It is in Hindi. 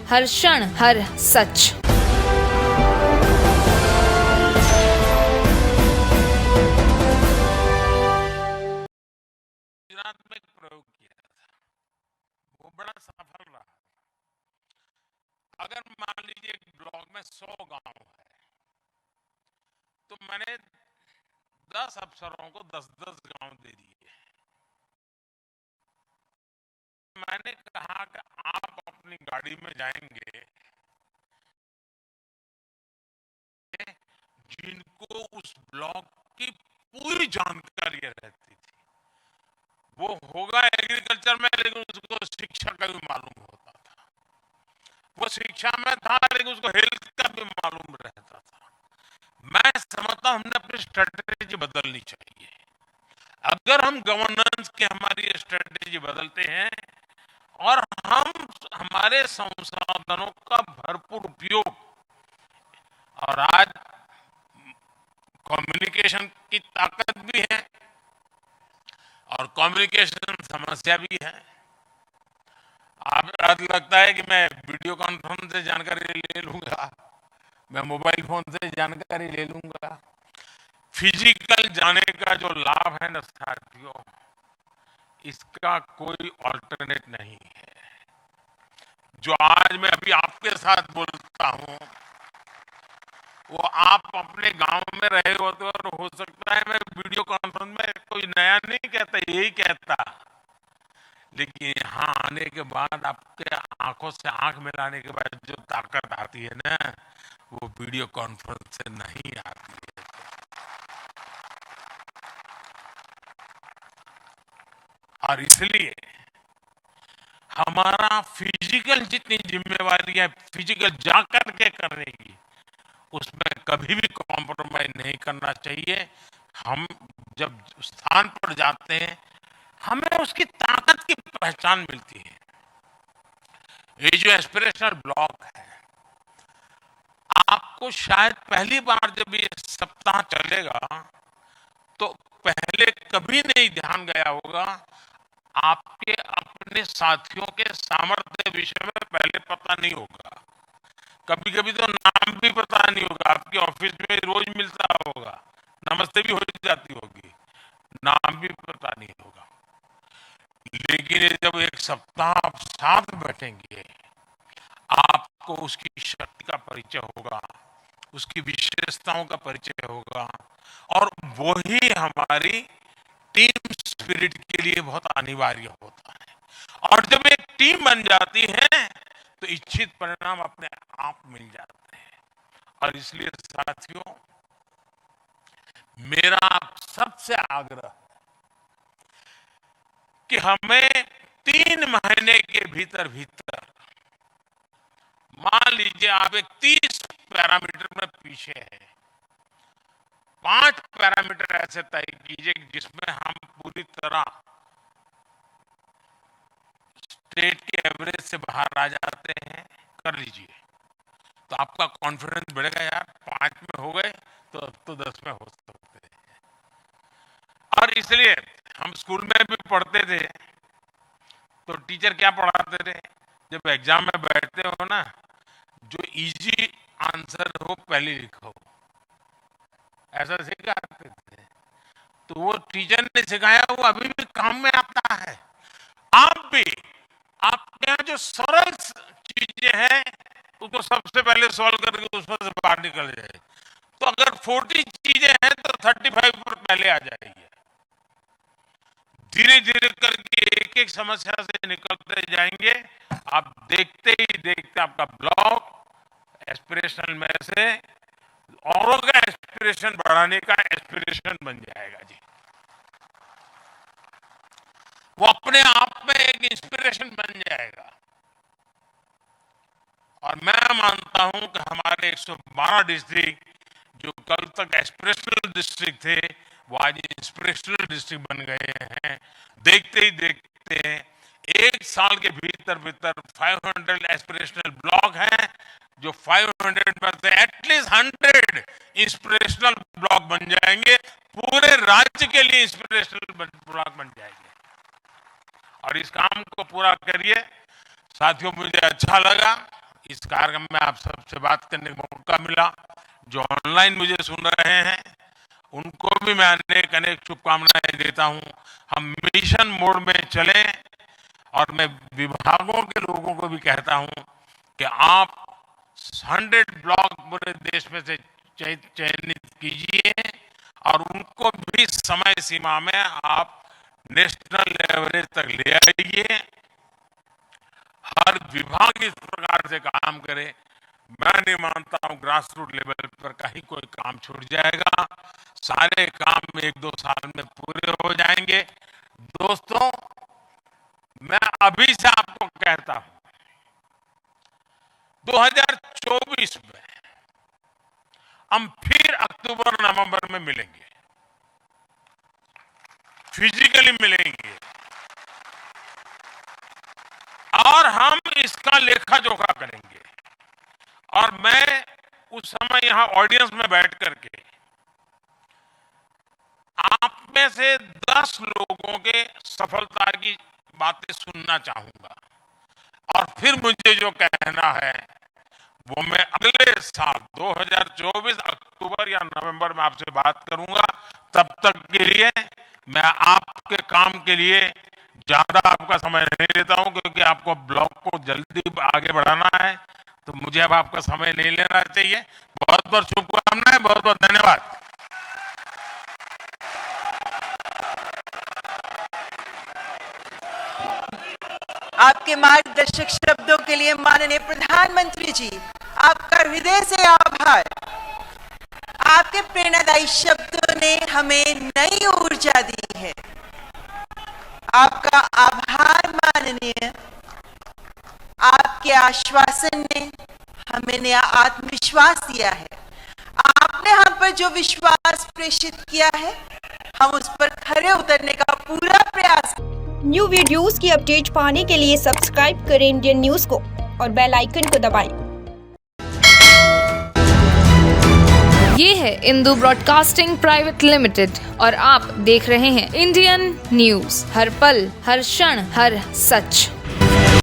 हर क्षण हर सच। गुजरात में एक प्रयोग किया था, वो बड़ा सफल रहा। अगर मान लीजिए एक ब्लॉक में 100 गांव है, तो मैंने 10 अफसरों को 10-10 गांव दे दिए। मैंने कहा कि आप अपनी गाड़ी में जाएंगे, जिनको उस ब्लॉक की पूरी जानकारी रहती थी। वो होगा एग्रीकल्चर में, लेकिन उसको शिक्षा का भी मालूम होता था। वो शिक्षा में था, लेकिन उसको हेल्थ का भी मालूम रहता था। मैं समझता हूं हमने अपनी स्ट्रेटेजी बदलनी चाहिए। अगर हम गवर्नेंस की हमारी स्ट्रेटेजी बदलते हैं और हम हमारे संसाधनों का भरपूर उपयोग, और आज कम्युनिकेशन की ताकत भी है और कम्युनिकेशन समस्या भी है। आप आज लगता है कि मैं वीडियो कॉन्फ्रेंस से जानकारी ले लूंगा, मैं मोबाइल फोन से जानकारी ले लूंगा। फिजिकल जाने का जो लाभ है ना साथियों, इसका कोई ऑल्टरनेट नहीं है। जो आज मैं अभी आपके साथ बोलता हूं, वो आप अपने गांव में रहे होते और हो सकता है मैं वीडियो कॉन्फ्रेंस में कोई नया नहीं कहता, यही कहता। लेकिन यहाँ आने के बाद आपके आंखों से आंख मिलाने के बाद जो ताकत आती है ना, वो वीडियो कॉन्फ्रेंस से नहीं आती है। और इसलिए हमारा फिजिकल जितनी जिम्मेवारी है फिजिकल जाकर के करने की, उसमें कभी भी कॉम्प्रोमाइज नहीं करना चाहिए। हम जब स्थान पर जाते हैं, हमें उसकी ताकत की पहचान मिलती है। ये जो एस्पिरेशनल ब्लॉक है, आपको शायद पहली बार जब ये सप्ताह चलेगा, तो पहले कभी नहीं ध्यान गया होगा, आपके अपने साथियों के सामर्थ्य विषय में पहले पता नहीं होगा। कभी कभी तो नाम भी पता नहीं होगा। आपके ऑफिस में रोज मिलता होगा, नमस्ते भी हो जाती होगी, नाम भी पता नहीं होगा। लेकिन ये जब एक सप्ताह आप साथ बैठेंगे, आपको उसकी शक्ति का परिचय होगा, उसकी विशेषताओं का परिचय होगा, और वही हमारी टीम स्पिरिट के लिए बहुत अनिवार्य होता है। और जब एक टीम बन जाती है, तो इच्छित परिणाम अपने आप मिल जाते हैं। और इसलिए साथियों, मेरा आप सबसे आग्रह कि हमें 3 महीने के भीतर भीतर, मान लीजिए आप एक 30 पैरामीटर में पीछे है, 5 पैरामीटर ऐसे तय कीजिए जिसमें हम पूरी तरह स्टेट के एवरेज से बाहर आ जाते हैं। कर लीजिए, तो आपका कॉन्फिडेंस बढ़ेगा। यार 5 में हो गए तो अब तो 10 में हो सकते हैं। और इसलिए हम स्कूल में भी पढ़ते थे, तो टीचर क्या पढ़ाते थे, जब एग्जाम में बैठते हो ना, जो इजी आंसर हो पहले लिखो, ऐसा सिखाते थे। तो वो टीचर ने सिखाया, वो अभी भी काम में आता है। आप भी आपके यहाँ जो सरल चीजें हैं, उसको सबसे पहले सॉल्व करके उसमें से बाहर निकल जाए। तो अगर 40 चीजें हैं तो 35 पर पहले आ जाएगी। धीरे धीरे करके एक एक समस्या से निकलते जाएंगे। आप देखते ही देखते आपका ब्लॉक एस्पिरेशनल में से औरों का एस्पिरेशन बढ़ाने का एस्पिरेशन बन जाएगा जी। वो अपने आप में एक इंस्पिरेशन बन जाएगा। और मैं मानता हूं कि हमारे 112 डिस्ट्रिक्ट जो कल तक एस्पिरेशनल डिस्ट्रिक्ट थे, वो आज इंस्पिरेशनल डिस्ट्रिक्ट बन गए हैं। देखते ही देखते एक साल के भीतर भीतर 500 एस्पिरेशनल ब्लॉक हैं, जो 500 में से एटलीस्ट 100 इंस्पिरेशनल ब्लॉक बन जाएंगे। पूरे राज्य के लिए इंस्पिरेशनल ब्लॉक बन जाएंगे। और इस काम को पूरा करिए साथियों। मुझे अच्छा लगा इस कार्यक्रम में आप सबसे बात करने का मौका मिला। जो ऑनलाइन मुझे सुन रहे हैं उनको भी मैं अनेक अनेक शुभकामनाएं देता हूं। हम मिशन मोड में चलें और मैं विभागों के लोगों को भी कहता हूं कि आप 100 ब्लॉक पूरे देश में से चयनित कीजिए और उनको भी समय सीमा में आप नेशनल एवरेज तक ले आइए। हर विभाग इस प्रकार से काम करे। मैं नहीं मानता हूं ग्रास रूट लेवल पर कहीं कोई काम छूट जाएगा। सारे काम 1-2 साल में पूरे हो जाएंगे। दोस्तों, मैं अभी से आपको कहता हूं 2024 में हम फिर अक्टूबर नवंबर में मिलेंगे, फिजिकली मिलेंगे और हम इसका लेखा जोखा करेंगे। और मैं उस समय यहां ऑडियंस में बैठ करके आप में से 10 लोगों के सफलता की बातें सुनना चाहूंगा और फिर मुझे जो कहना है वो मैं अगले साल 2024 अक्टूबर या नवंबर में आपसे बात करूंगा। तब तक के लिए मैं आपके काम के लिए ज्यादा आपका समय नहीं लेता हूं, क्योंकि आपको ब्लॉक को जल्दी आगे बढ़ाना है, तो मुझे अब आपका समय नहीं लेना चाहिए। बहुत बहुत शुभकामनाएं, बहुत बहुत धन्यवाद। आपके मार्गदर्शक शब्दों के लिए माननीय प्रधानमंत्री जी, आपका हृदय से आभार। आपके प्रेरणादायी शब्दों ने हमें नई ऊर्जा दी है। आपका आभार माननीय। आपके आश्वासन ने हमें नया आत्मविश्वास दिया है। आपने हम पर जो विश्वास प्रेषित किया है, हम उस पर खरे उतरने का पूरा प्रयास। न्यू वीडियोस की अपडेट पाने के लिए सब्सक्राइब करें इंडियन न्यूज को और बेल आइकन को दबाएं। ये है इंदू ब्रॉडकास्टिंग प्राइवेट लिमिटेड और आप देख रहे हैं इंडियन न्यूज, हर पल, हर क्षण, हर सच।